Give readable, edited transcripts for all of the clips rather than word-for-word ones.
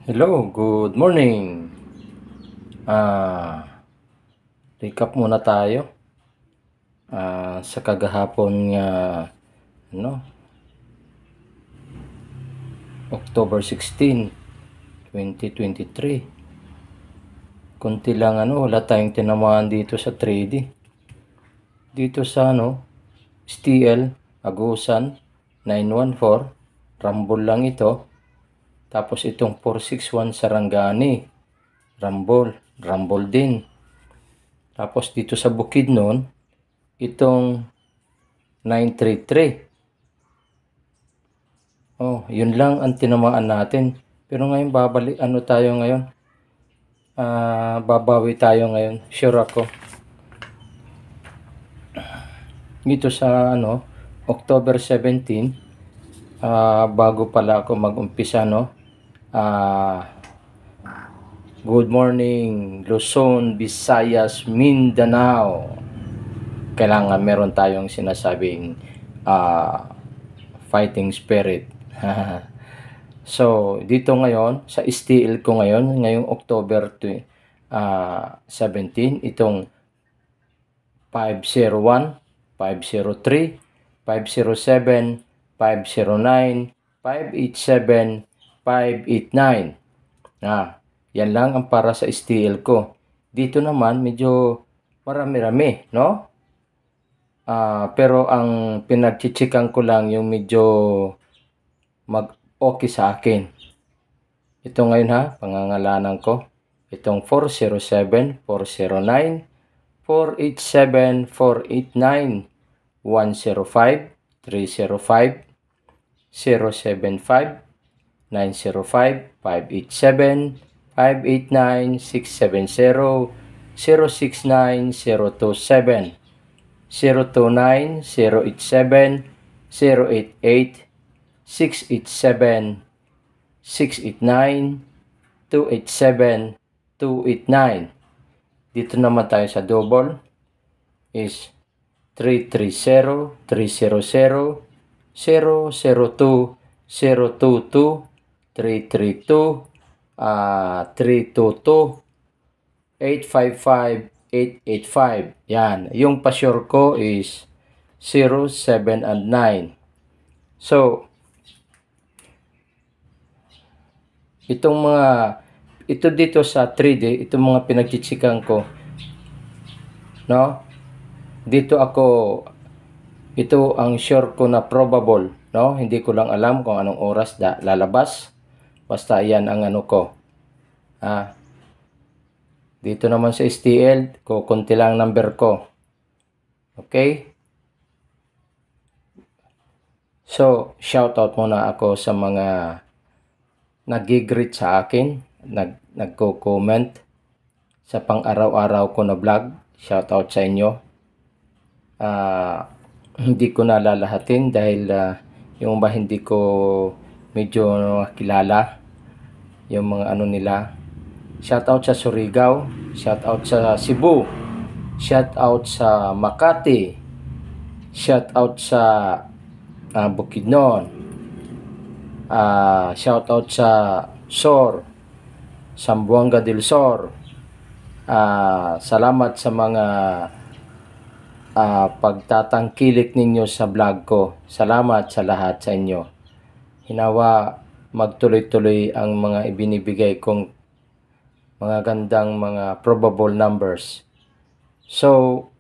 Hello, good morning. Ah, recap muna tayo sa kagahapon nga ano, October 16, 2023. Konti lang wala tayong tinamaan dito sa 3D. Dito sa STL, Agusan 914, Rambol lang ito. Tapos itong 461 Sarangani, Rambol din. Tapos dito sa Bukidnon, itong 933. Oh, yun lang ang tinamaan natin. Pero ngayon tayo ngayon? Babawi tayo ngayon. Sure ako. Dito sa October 17, bago pala ako mag-umpisa good morning Luzon, Visayas, Mindanao. Kailangan meron tayong sinasabing fighting spirit. So, dito ngayon, sa STL ko ngayong October 17, itong 501, 503, 507, 509, 587, 589. Yan lang ang para sa STL ko. Dito naman, medyo marami-rami, no? Pero ang pinagchichikan ko lang yung medyo mag-okay sa akin. Ito ngayon pangangalanan ko. Itong 407, 409, 487, 489, 105, 305, 075, 905, 587, 589, 670, 069, 027, 029, 087, 088, 687, 689, 287, 289. Dito naman tayo sa double is 330, 300, 002, 022, 332, 322, 855, 885. Yan. Yung pa-sure ko is 0, 7, and 9. So, ito dito sa 3D, itong mga pinagchichikan ko, no? Ito ang sure ko na probable, no? Hindi ko lang alam kung anong oras lalabas. Basta yan ang ko. Dito naman sa STL, konti lang number ko. Okay? So, shoutout muna ako sa mga nag-greet sa akin, nagko-comment sa pang-araw-araw ko na vlog. Shoutout sa inyo. Hindi ko nalalahatin dahil yung hindi ko medyo kilala yung mga nila. Shoutout sa Surigao, shoutout sa Cebu, shoutout sa Makati, shoutout sa Bukidnon, shoutout sa Sur, Zamboanga del Sur. Salamat sa mga pagtatangkilik ninyo sa vlog ko. Salamat sa lahat sa inyo. Hinawa magtuloy-tuloy ang mga ibinibigay kong mga gandang mga probable numbers. So,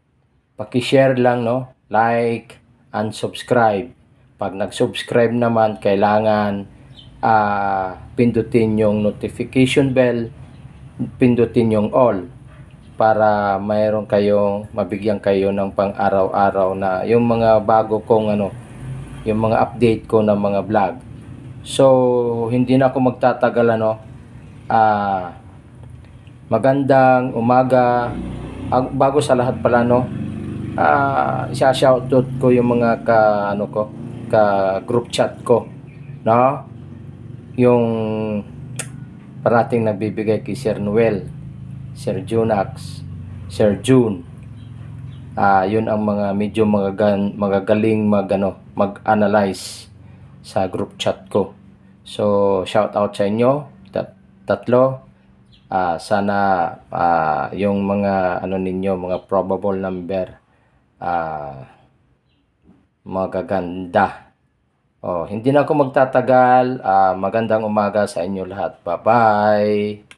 paki-share lang, no? Like and subscribe. Pag nag-subscribe naman, kailangan pindutin yung notification bell, pindutin yung all para mayroon mabigyan kayo ng pang-araw-araw na yung mga bago kong yung mga update ko ng mga vlog. So, hindi na ako magtatagal magandang umaga. Bago sa lahat pala shoutout ko yung mga group chat ko, no? Yung parating nagbibigay kay Sir Noel, Sir Junax, Sir June. Yun ang mga medyo magagaling mag-analyze sa group chat ko. So, shout out sa inyo. tatlo. Sana yung mga ano ninyo, mga probable number magaganda. Hindi na ako magtatagal. Magandang umaga sa inyo lahat. Bye-bye.